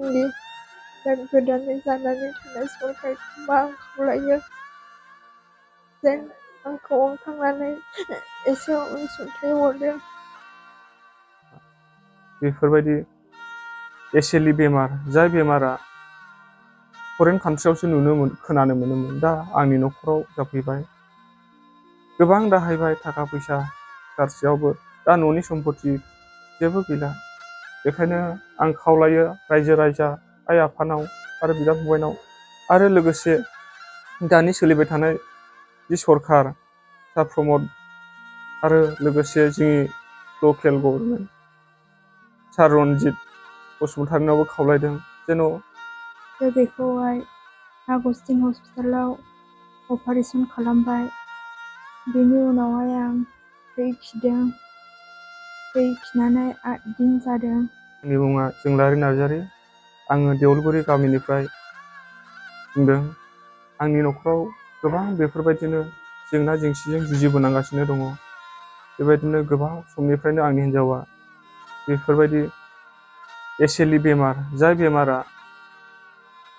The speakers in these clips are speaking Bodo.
जोंनि गोदानै जानानै थानाय सरखारखौबो आं खावलायो जेन आंखौ अनखांनानै एसे अनसुंथाइ हरदो। बेफोरबायदि एसेलि बेमार, जाय बेमारा फरेन कान्ट्रियावसो खोनानो मोनोमोन, दा आंनि न'खराव जाफैबाय। गोबां दाहायबाय थाखा फैसा गारसेयावबो, दा न'नि सम्पति जेबो गैला। बेखायनो आं खावलायो रायजो राजा, आइ आफानाव आरो बिदा फंबायनाव, आरो लोगोसे दानि सोलिबाय थानाय जि सरखार सार प्रमद आरो लोगोसे जोंनि लकेल गभर्नमेन्ट सार रनजित बसुमतारिनावबो खावलायदों जेन' बेखौहाय आगस्टिन हस्पिटालाव अपारेशन खालामबाय। बेनि उनावहाय आं दै खिदों, दै खिनानै 8 दिन जादों। आंनि मुङा जोंलारि नार्जारि, आङो देउलगुरि गामिनिफ्राय बुंदों। आंनि न'खराव गोबां बेफोरबायदिनो जेंना जेंसिजों जुजिबोनांगासिनो दङ। बेबायदिनो गोबां समनिफ्रायनो आंनि हिन्जावा बेफोरबायदि एसेलि बेमार, जाय बेमारा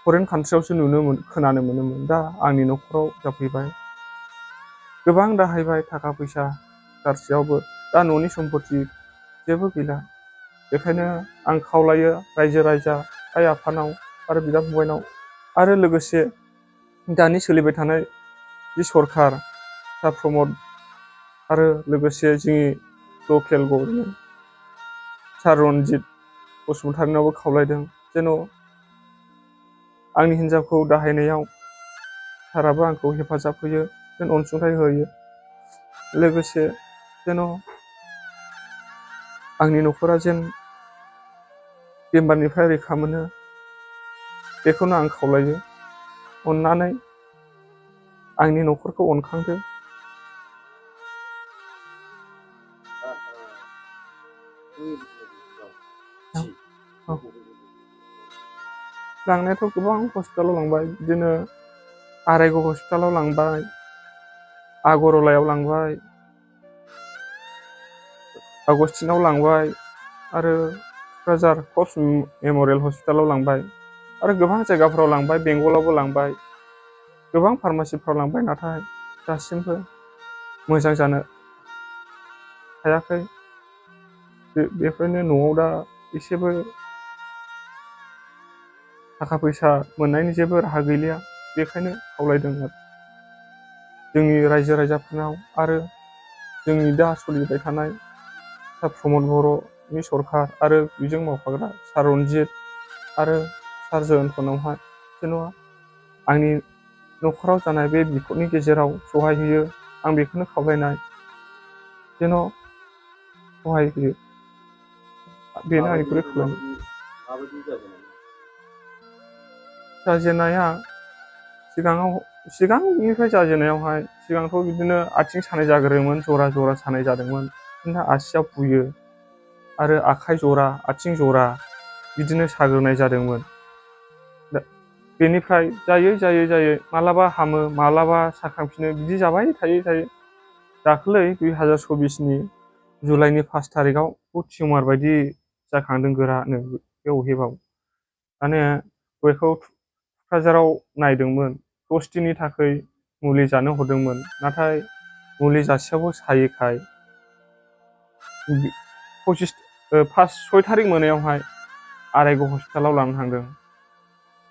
फरेन कान्ट्रियावसो खोनानो मोनोमोन, दा आंनि न'खराव जाफैबाय। गोबां दाहायबाय थाखा फैसा गारसेयावबो, दा न'नि सम्पति जेबो गैला। बेखायनो आं खावलायो रायजो राजा, आइ आफानाव आरो बिदा फंबायनाव, आरो लोगोसे दानि सोलिबाय थानाय जि सरखार सार प्रमद आरो लोगोसे जोंनि लकेल गभर्नमेन्ट सार रनजित बसुमतारिनावबो खावलायदों जेन' आंनि हिन्जावखौ दाहायनायाव साराबो आंखौ हेफाजाब होयो, जेन अनसुंथाइ होयो। लोगोसे जेन' आंनि न'खरा जेन बेमारनिफ्राय रैखा मोनो, बेखौनो आं खावलायो। अननानै आंनि न'खरखौ अनखांदो। लांनायाथ' गोबां हस्पिटालाव लांबाय, बिदिनो आरायग' हस्पिटालाव लांबाय, आगरवालायाव लांबाय, आगस्टिनाव लांबाय, आरो क'क्राझार कर्प्स मेम'रियेल हस्पिटालाव लांबाय, आरो गोबां जायगाफोराव लांबाय, बेंगलावबो लांबाय, गोबां फार्मासिफ्राव लांबाय, नाथाय दासिमबो मोजां जानो हायाखै। बेफोरनो न'आव दा एसेबो थाखा फैसा मोननायनि जेबो राहा गैलिया। बेखायनो खावलायदों जोंनि रायजो राजाफोरनाव आरो जोंनि दा सोलिबाय थानाय सार प्रमद बर'नि सरखार आरो बेजों मावफाग्रा सार रनजित आरो सार जयन्तनावहाय जेन' आंनि न'खराव जानाय बे बिपदनि गेजेराव सहाय होयो, आं बेखौनो खावलायनाय जेन' सहाय होयो। बेनो आंनि गुरै खावलायनाय। जाजेननाया सिगांनिफ्राय जाजेननायावहाय सिगांथ' बिदिनो आथिं सानाय जाग्रोयोमोन, जरा जरा सानाय जादोंमोन, बिदिनो आसियाव बुयो आरो आखाइ जरा, आथिं जरा बिदिनो साग्रोनाय जादोंमोन। बेनिफ्राय जायै मालाबा हामो, मालाबा साखांफिनो, बिदि जाबाय थायै दाख्लै 2024नि जुलाइनि 5 थारिखआव टिउमार बायदि जाखांदों गोरानो बे अहेबाव। माने बेखौ क'क्राझाराव नायदोंमोन, 10 दिननि थाखाय मुलि जानो हरदोंमोन, नाथाय मुलि जासेयावबो सायैखाय 6 थारिख मोनायावहाय आरायग' हस्पिटालाव लानो थांदों।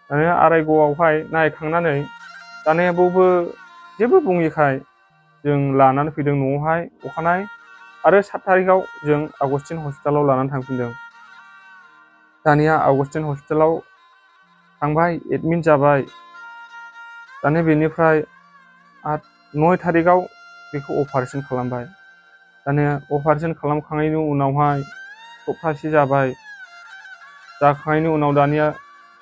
दानिया आरायग'आवहाय नायखांनानै दानिया बावबो जेबो बुङिखाय जों लानानै फैदों न'आवहाय अखानायै, आरो 7 थारिखआव जों आगस्टिन हस्पिटालाव लानानै थांफिनदों। दानिया आगस्टिन हस्पिटालाव थांबाय, एडमिट जाबाय। दानिया बेनिफ्राय 9 थारिखआव बेखौ अपारेशन खालामबाय। दानिया अपारेशन खालामखांनायनि उनावहाय सप्तासे जाबाय, जाखांनायनि उनाव दानिया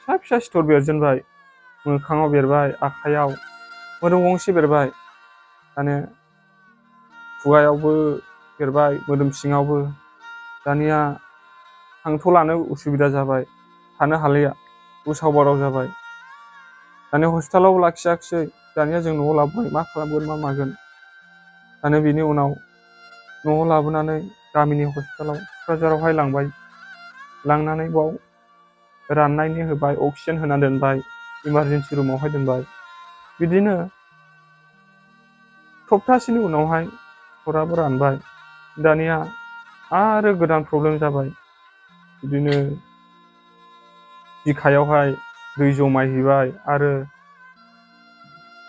फिसा सिथर बेरजेनबाय, मोखाङाव बेरबाय, आखाइयाव, मोदोम गंसे बेरबाय, दानिया खुगायावबो बेरबाय, मोदोम सिङावबो। दानिया हांथ' लानो उसुबिदा जाबाय, थानो हालिया, उसाव बादाव जाबाय। दानिया हस्पिटालाव लाखियाखिसै, दानिया जों न'आव लाबोबाय, मा खालामगोन मा मागोन। दानिया बेनि उनाव न'आव लाबोनानै गामिनि हस्पिटालाव क'क्राझारावहाय लांबाय, लांनानै बाव राननायनि होबाय, अक्सिजेन होना दोनबाय, इमारजेन्सि रुमावहाय दोनबाय। बिदिनो सप्तासेनि उनावहाय खराबो रानबाय। दानिया आरो गोदान प्रब्लेम जाबाय। बिदिनो बिखायावहाय दै जमायहैबाय आरो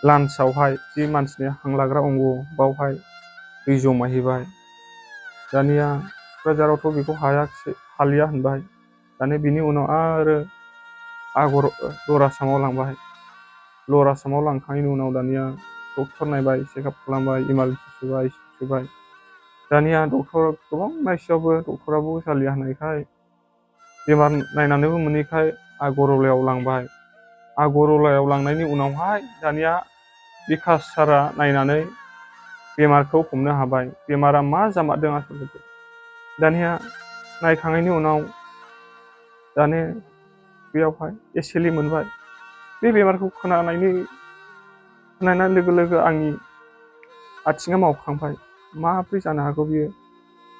लान्सआवहाय जि मानसिनि हां लाग्रा अंग बावहाय दै जमायहैबाय। दानिया क'क्राझारावथ' बेखौ हालिया होनबाय। दानिया बिनि उनाव आरो ल'वार आसामाव लांबाय। ल'वार आसामाव लांखांनायनि उनाव दानिया डक्टर नायबाय, चेकआप खालामबाय, इमारजेन्सि सोबाय। दानिया डक्टर गोबां नायसेयावबो डक्टराबो जालिया होननायखाय, बेमार नायनानैबो मोनैखाय आगरतलायाव लांबाय। आगरतलायाव लांनायनि उनावहाय दानिया बिकास सारआ नायनानै बेमारखौ हमनो हाबाय। बेमारा मा जामारदों आसलथे। दानिया नायखांनायनि उनाव दानिया बेयावहाय एसेलि मोनबाय। बे बेमारखौ खोनानाय लोगो लोगो आंनि आथिङा मावखांबाय। माब्रै जानो हागौ बियो?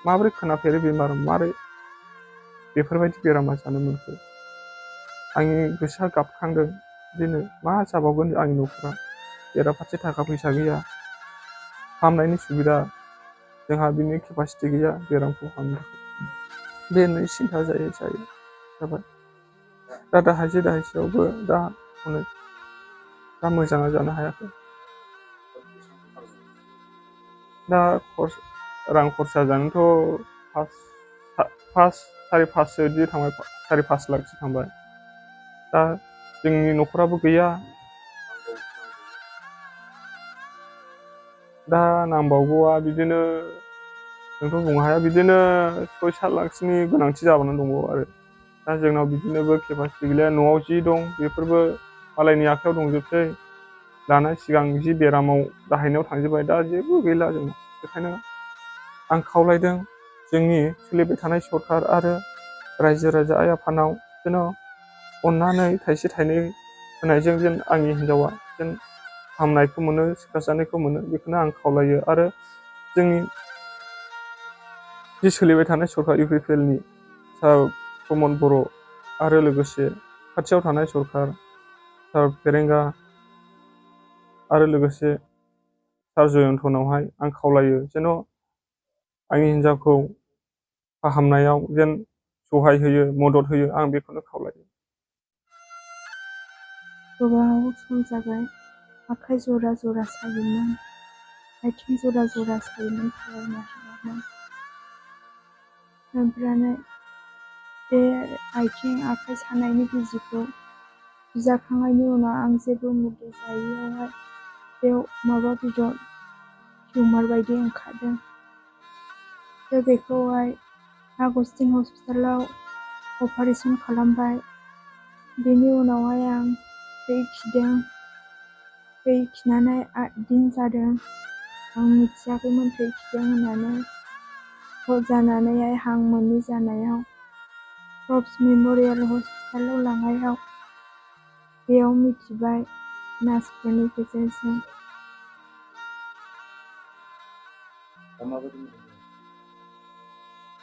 माबोरै खोनाफेरै बेमार, माबोरै बेफोरबायदि बेरामा जानो मोनखो? आंनि गोसोआ गाबखांदों। बिदिनो मा जाबावगोन आंनि न'खरा? बेराफारसे थाखा फैसा गैया, फाहामनायनि सुबिदा जोंहा बिनि केपासिटि गैया बेरामखौ फाहामनो थाखाय। बेनो सिन्था जाबाय। दा दाहायसेयावबो दा मोजाङा जानो हायाखै। दा रां खरसा जानोथ' सारि पाससो बिदि थांबाय, 4-5 लाखसो थांबाय। दा जोंनि न'खराबो गैया। दा नांबावगौआ बिदिनो जोंथ' बुंनो हाया, बिदिनो 6-7 लाखसोनि गोनांथि जाबावनानै दंबावो आरो। दा जोंनाव बिदिनोबो केपासिटि गैया। न'आव जि दं बेफोरबो मालायनि आखायाव दंजोबसै। दाना सिगां जि बेरामाव दाहायनायाव थांजोब्बाय, दा जेबो गैला जोंनाव। बेखायनो आं खावलायदों जोंनि सोलिबाय थानाय सरखार आरो रायजो राजा आइ आफानाव जेन' अननानै थाइसे थाइनै होनायजों जेन आंनि हिन्जावा जेन फाहामनायखौ मोनो, सिकित्साखौ मोनो, बेखौनो आं खावलायो। आरो जोंनि जि सोलिबाय थानाय सरखार UPPLनि सार प्रमद बर' आरो लोगोसे खाथियाव थानाय सरखार सार फेरेंगा आरो लोगोसे सार जयन्तनावहाय आं खावलायो जेन' आंनि हिन्जावखौ फाहामनायाव जेन सहाय होयो, मदद होयो, आं बेखौनो खावलायो। गोबाव सम जाबाय। आखाइ जरा जरा सायोमोन, आथिं जरा जरा सायोमोन, थाबायनो हायामोन। ओमफ्राय बे आथिं आखाइ सानायनि बिजिखौ थुजाखांनायनि उनाव आं जेबो मुलि जायैयावहाय बेयाव माबा बेदर टिउमार बायदि ओंखारदों। बेखौहाय आगस्टिन हस्पिटालाव अपारेसन खालामबाय। बेनि उनावहाय आं थै खिदों। थै खिनानै 8 दिन जादों। आं मिथियाखैमोन थै खिदों होननानै। जानानैहाय हां मोनि जानायाव प्रभ्स मेम'रियेल हस्पिटालाव लांनायाव बेयाव मिथिबाय नार्सफोरनि गेजेरजों।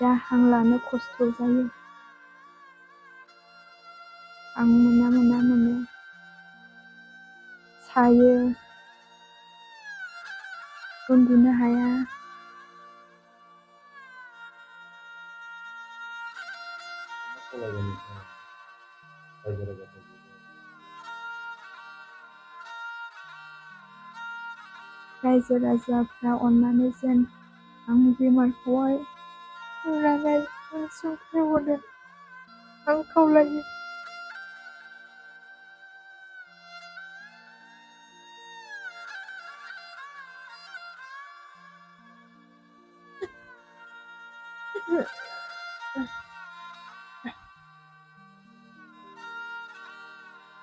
दा हां लानो खस्थ' जायो। हां मोना मोनो। सायो, उन्दुनो हाया। रायजो राजाफ्रा अननानै जेन आंनि बेमारखौहाय नुनानै अनसुंथाइ हरो, आं खावलायो।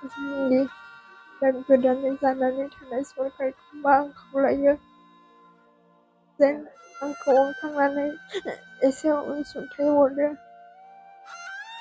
जोंनि गोदानै जानानै थानाय सरखारखौबो आं खावलायो जेन आंखौ अनखांनानै एसे अनसुंथाइ हरो।